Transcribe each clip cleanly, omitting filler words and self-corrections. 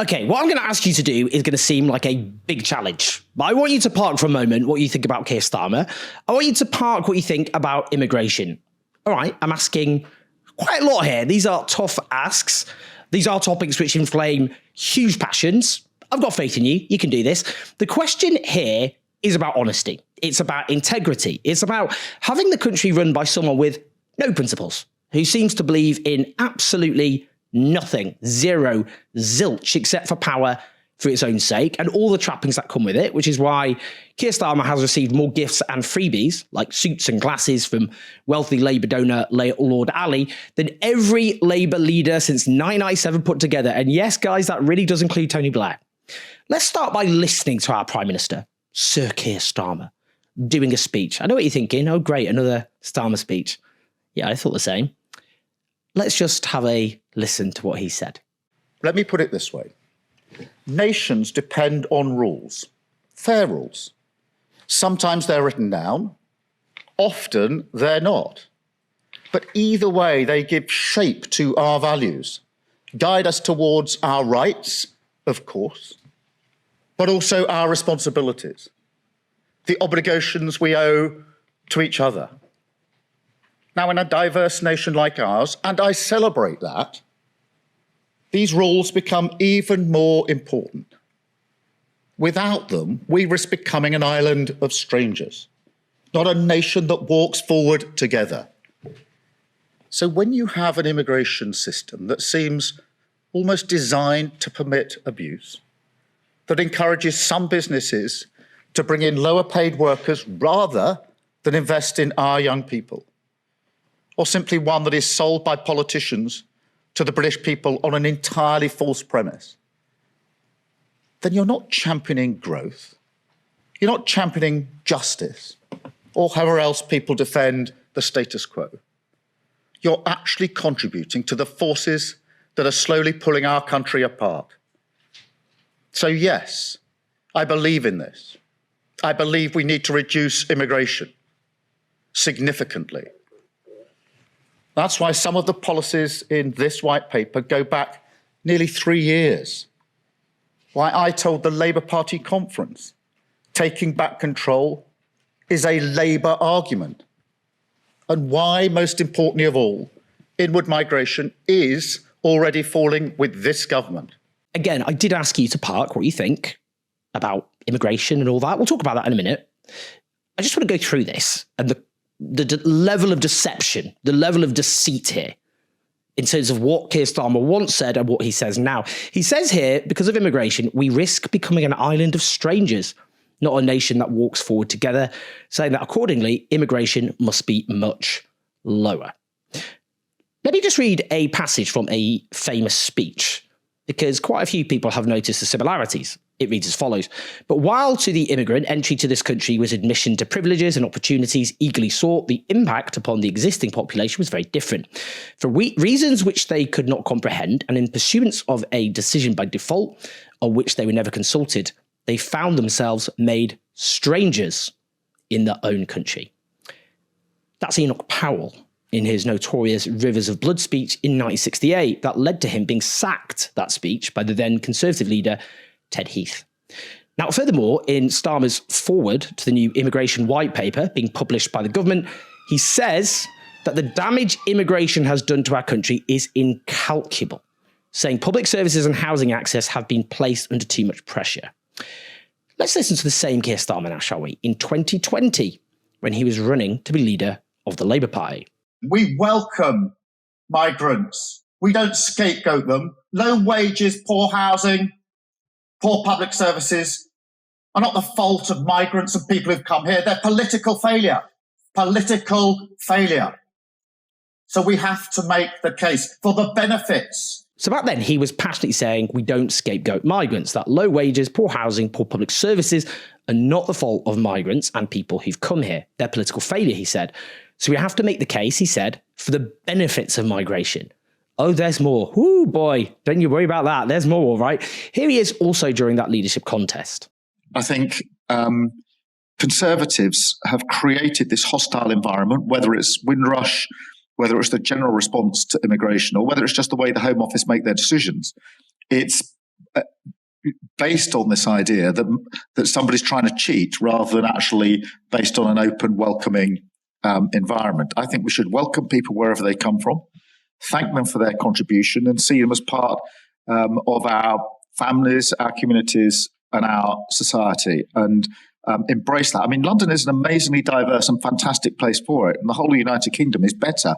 Okay, what I'm going to ask you to do is going to seem like a big challenge. But I want you to park for a moment what you think about Keir Starmer. I want you to park what you think about immigration. All right, I'm asking quite a lot here. These are tough asks. These are topics which inflame huge passions. I've got faith in you. You can do this. The question here is about honesty. It's about integrity. It's about having the country run by someone with no principles, who seems to believe in absolutely nothing, zero, zilch, except for power for its own sake and all the trappings that come with it, which is why Keir Starmer has received more gifts and freebies, like suits and glasses from wealthy Labour donor Lord Ali, than every Labour leader since 997 put together. And yes, guys, that really does include Tony Blair. Let's start by listening to our Prime Minister, Sir Keir Starmer, doing a speech. I know what you're thinking. Oh, great, another Starmer speech. Yeah, I thought the same. Let's just have a listen to what he said. Let me put it this way. Nations depend on rules, fair rules. Sometimes they're written down, often they're not. But either way, they give shape to our values, guide us towards our rights, of course, but also our responsibilities, the obligations we owe to each other. Now, in a diverse nation like ours, and I celebrate that, these rules become even more important. Without them, we risk becoming an island of strangers, not a nation that walks forward together. So when you have an immigration system that seems almost designed to permit abuse, that encourages some businesses to bring in lower paid workers rather than invest in our young people, or simply one that is sold by politicians to the British people on an entirely false premise, then you're not championing growth, you're not championing justice, or however else people defend the status quo. You're actually contributing to the forces that are slowly pulling our country apart. So yes, I believe in this. I believe we need to reduce immigration significantly. That's why some of the policies in this white paper go back nearly 3 years. Why I told the Labour Party conference, taking back control is a Labour argument. And why, most importantly of all, inward migration is already falling with this government. Again, I did ask you to park what you think about immigration and all that. We'll talk about that in a minute. I just want to go through this and the level of deception, the level of deceit here in terms of what Keir Starmer once said and what he says now. He says here, because of immigration, we risk becoming an island of strangers, not a nation that walks forward together, saying that accordingly, immigration must be much lower. Let me just read a passage from a famous speech, because quite a few people have noticed the similarities. It reads as follows. But while to the immigrant, entry to this country was admission to privileges and opportunities eagerly sought, the impact upon the existing population was very different. For reasons which they could not comprehend, and in pursuance of a decision by default, on which they were never consulted, they found themselves made strangers in their own country. That's ENOCH Powell in his notorious Rivers of Blood speech in 1968 that led to him being sacked, that speech, by the then Conservative leader, Ted Heath. Now, furthermore, in Starmer's foreword to the new immigration white paper being published by the government, he says that the damage immigration has done to our country is incalculable, saying public services and housing access have been placed under too much pressure. Let's listen to the same Keir Starmer now, shall we? In 2020, when he was running to be leader of the Labour Party. We welcome migrants. We don't scapegoat them. Low wages, poor housing, poor public services are not the fault of migrants and people who've come here. They're political failure. Political failure. So we have to make the case for the benefits. So back then, he was passionately saying we don't scapegoat migrants, that low wages, poor housing, poor public services are not the fault of migrants and people who've come here. They're political failure, he said. So we have to make the case, he said, for the benefits of migration. Oh, there's more. Whoo, boy, don't you worry about that. There's more, all right? Here he is also during that leadership contest. I think Conservatives have created this hostile environment, whether it's Windrush, whether it's the general response to immigration, or whether it's just the way the Home Office make their decisions. It's based on this idea that somebody's trying to cheat rather than actually based on an open, welcoming environment. I think we should welcome people wherever they come from, thank them for their contribution, and see them as part of our families, our communities, and our society, and embrace that. I mean, London is an amazingly diverse and fantastic place for it, and the whole of the United Kingdom is better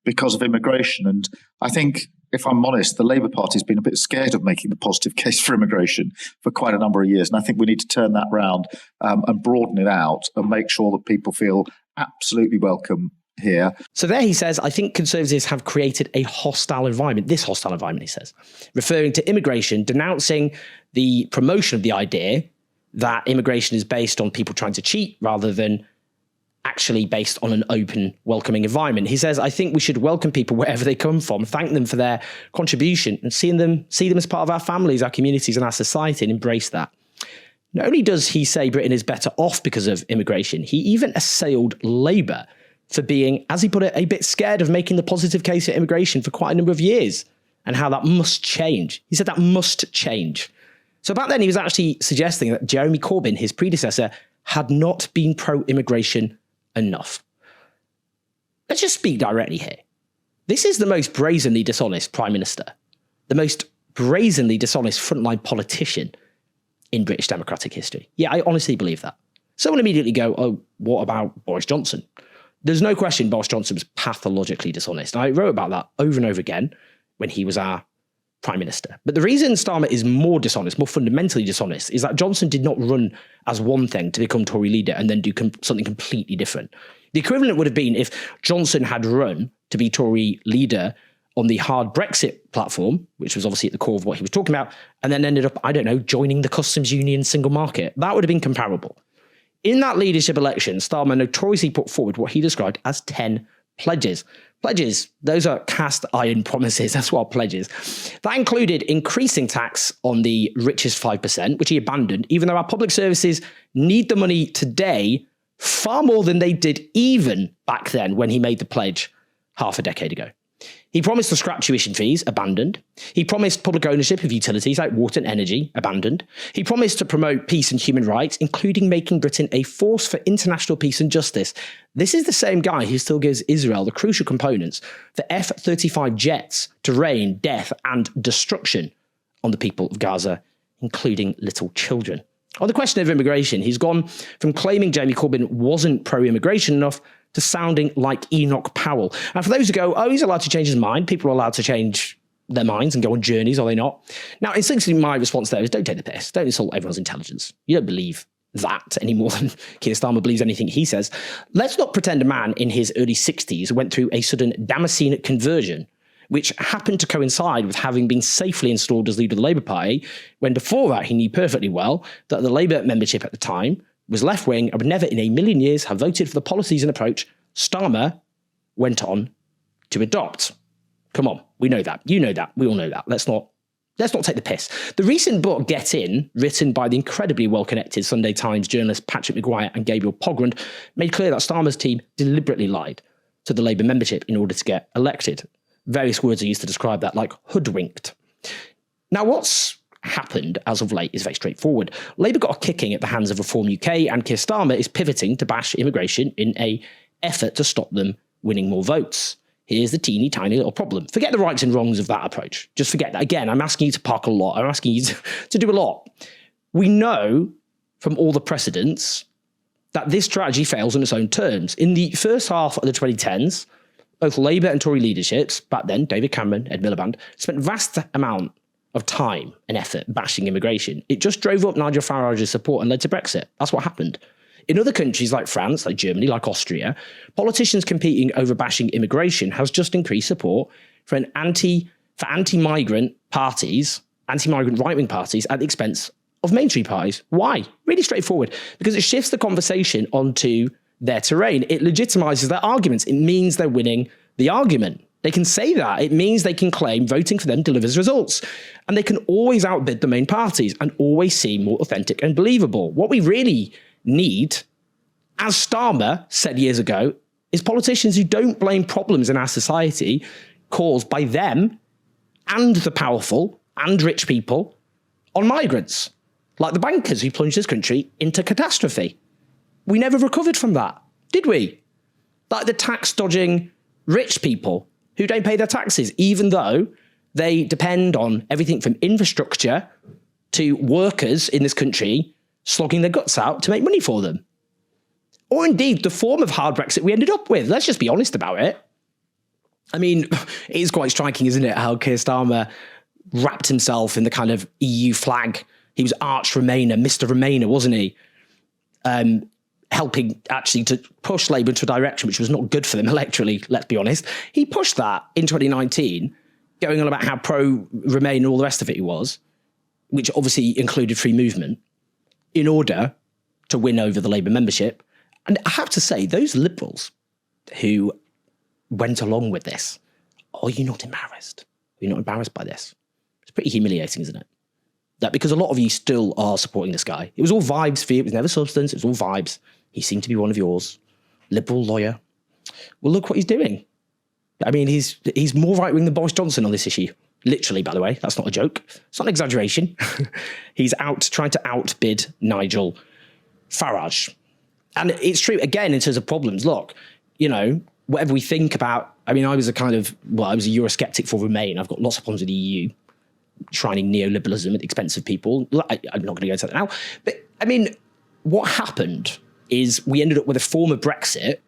because of immigration. And I think, if I'm honest, the Labour Party has been a bit scared of making the positive case for immigration for quite a number of years. And I think we need to turn that round and broaden it out and make sure that people feel absolutely welcome here. So there he says, I think Conservatives have created a hostile environment, this hostile environment, he says, referring to immigration, denouncing the promotion of the idea that immigration is based on people trying to cheat rather than actually based on an open, welcoming environment. He says, I think we should welcome people wherever they come from, thank them for their contribution, and see them as part of our families, our communities, and our society, and embrace that. Not only does he say Britain is better off because of immigration, he even assailed Labour for being, as he put it, a bit scared of making the positive case for immigration for quite a number of years, and how that must change. He said that must change. So back then he was actually suggesting that Jeremy Corbyn, his predecessor, had not been pro-immigration enough. Let's just speak directly here. This is the most brazenly dishonest Prime Minister, the most brazenly dishonest frontline politician in British democratic history. Yeah, I honestly believe that. Someone immediately go, oh, what about Boris Johnson? There's no question Boris Johnson was pathologically dishonest. I wrote about that over and over again when he was our Prime Minister. But the reason Starmer is more dishonest, more fundamentally dishonest, is that Johnson did not run as one thing to become Tory leader and then do something completely different. The equivalent would have been if Johnson had run to be Tory leader on the hard Brexit platform, which was obviously at the core of what he was talking about, and then ended up, I don't know, joining the customs union single market. That would have been comparable. In that leadership election, Starmer notoriously put forward what he described as 10 pledges. Pledges, those are cast iron promises, that's what pledges. That included increasing tax on the richest 5%, which he abandoned, even though our public services need the money today far more than they did even back then when he made the pledge half a decade ago. He promised to scrap tuition fees, abandoned. He promised public ownership of utilities like water and energy, abandoned. He promised to promote peace and human rights, including making Britain a force for international peace and justice. This is the same guy who still gives Israel the crucial components for F-35 jets to rain death and destruction on the people of Gaza, including little children. On the question of immigration, he's gone from claiming Jeremy Corbyn wasn't pro-immigration enough to sounding like ENOCH Powell. And for those who go, oh, he's allowed to change his mind, people are allowed to change their minds and go on journeys, are they not? Now, instinctively, my response there is don't take the piss. Don't insult everyone's intelligence. You don't believe that any more than Keir Starmer believes anything he says. Let's not pretend a man in his early 60s went through a sudden Damascene conversion, which happened to coincide with having been safely installed as leader of the Labour Party, when before that he knew perfectly well that the Labour membership at the time was left-wing and would never in a million years have voted for the policies and approach Starmer went on to adopt. Come on, we know that. You know that. We all know that. Let's not take the piss. The recent book, Get In, written by the incredibly well-connected Sunday Times journalists Patrick Maguire and Gabriel Pogrund, made clear that Starmer's team deliberately lied to the Labour membership in order to get elected. Various words are used to describe that, like hoodwinked. Now, what's happened as of late is very straightforward. Labour got a kicking at the hands of Reform UK, and Keir Starmer is pivoting to bash immigration in an effort to stop them winning more votes. Here's the teeny tiny little problem. Forget the rights and wrongs of that approach. Just forget that. Again, I'm asking you to park a lot. I'm asking you to do a lot. We know from all the precedents that this strategy fails on its own terms. In the first half of the 2010s, both Labour and Tory leaderships, back then David Cameron, Ed Miliband, spent vast amount of time and effort bashing immigration. It just drove up Nigel Farage's support and led to Brexit. That's what happened. In other countries like France, like Germany, like Austria, politicians competing over bashing immigration has just increased support for anti-migrant parties, anti-migrant right-wing parties at the expense of mainstream parties. Why? Really straightforward. Because it shifts the conversation onto their terrain. It legitimizes their arguments. It means they're winning the argument. They can say that. It means they can claim voting for them delivers results. And they can always outbid the main parties and always seem more authentic and believable. What we really need, as Starmer said years ago, is politicians who don't blame problems in our society caused by them and the powerful and rich people on migrants. like the bankers who plunged this country into catastrophe. We never recovered from that, did we? Like the tax dodging rich people who don't pay their taxes, even though they depend on everything from infrastructure to workers in this country slogging their guts out to make money for them. Or indeed the form of hard Brexit we ended up with. Let's just be honest about it. I mean, it is quite striking, isn't it, how Keir Starmer wrapped himself in the kind of EU flag. He was arch Remainer, Mr. Remainer, wasn't he? Helping actually to push Labour into a direction which was not good for them electorally, let's be honest. He pushed that in 2019, going on about how pro-Remain and all the rest of it he was, which obviously included free movement, in order to win over the Labour membership. And I have to say, those Liberals who went along with this, are you not embarrassed? Are you not embarrassed by this? It's pretty humiliating, isn't it? That because a lot of you still are supporting this guy. It was all vibes for you. It was never substance. It was all vibes. He seemed to be one of yours. Liberal lawyer. Well, look what he's doing. I mean, he's more right-wing than Boris Johnson on this issue. Literally, by the way. That's not a joke. It's not an exaggeration. He's trying to outbid Nigel Farage. And it's true, again, in terms of problems. Look, you know, whatever we think about, I mean, I was a Eurosceptic for Remain. I've got lots of problems with the EU, shrining neoliberalism at the expense of people. I'm not going to go into that now. But, I mean, what happened is we ended up with a form of Brexit,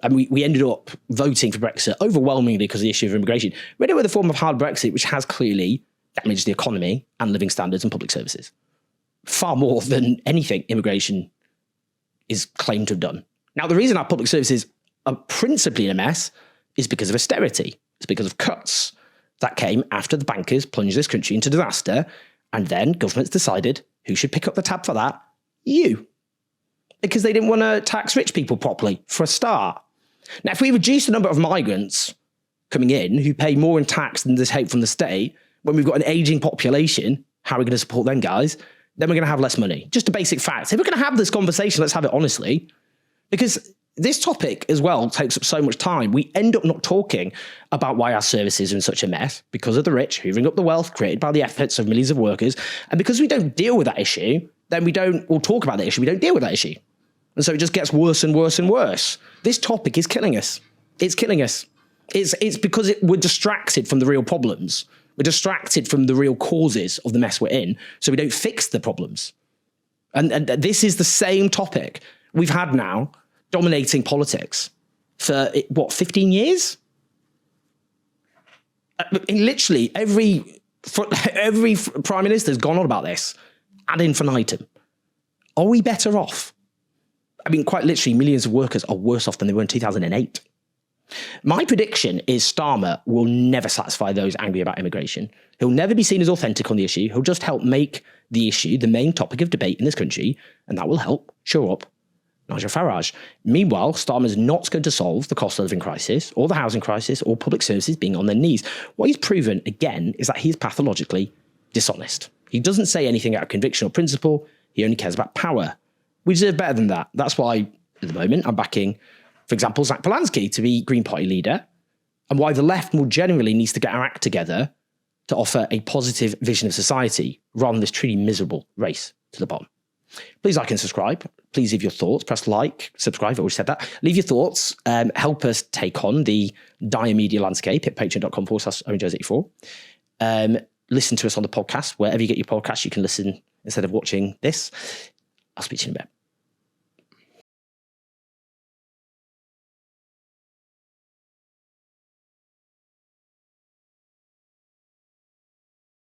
and we ended up voting for Brexit overwhelmingly because of the issue of immigration. We ended up with a form of hard Brexit, which has clearly damaged the economy and living standards and public services. Far more than anything immigration is claimed to have done. Now, the reason our public services are principally in a mess is because of austerity. It's because of cuts that came after the bankers plunged this country into disaster, and then governments decided who should pick up the tab for that? You. Because they didn't want to tax rich people properly, for a start. Now, if we reduce the number of migrants coming in who pay more in tax than there's help from the state, when we've got an ageing population, how are we going to support them guys? Then we're going to have less money. Just a basic fact. If we're going to have this conversation, let's have it honestly. Because this topic as well takes up so much time. We end up not talking about why our services are in such a mess because of the rich hoovering up the wealth created by the efforts of millions of workers. And because we don't deal with that issue, then we'll talk about that issue. We don't deal with that issue. And so it just gets worse and worse and worse. This topic is killing us. It's killing us. It's because we're distracted from the real problems. We're distracted from the real causes of the mess we're in, so we don't fix the problems. And this is the same topic we've had now dominating politics for, 15 years? Literally, every prime minister has gone on about this ad infinitum. Are we better off? I mean, quite literally, millions of workers are worse off than they were in 2008. My prediction is Starmer will never satisfy those angry about immigration. He'll never be seen as authentic on the issue. He'll just help make the issue the main topic of debate in this country, and that will help shore up Nigel Farage. Meanwhile, Starmer's not going to solve the cost of living crisis, or the housing crisis, or public services being on their knees. What he's proven, again, is that he's pathologically dishonest. He doesn't say anything out of conviction or principle. He only cares about power. We deserve better than that. That's why, at the moment, I'm backing, for example, Zach Polanski to be Green Party leader, and why the left more generally needs to get our act together to offer a positive vision of society rather than this truly miserable race to the bottom. Please like and subscribe. Please leave your thoughts. Press like, subscribe. I've already said that. Leave your thoughts. Help us take on the dire media landscape at patreon.com/OwenJones84. Listen to us on the podcast. Wherever you get your podcasts, you can listen instead of watching this. I'll speak to you in a bit.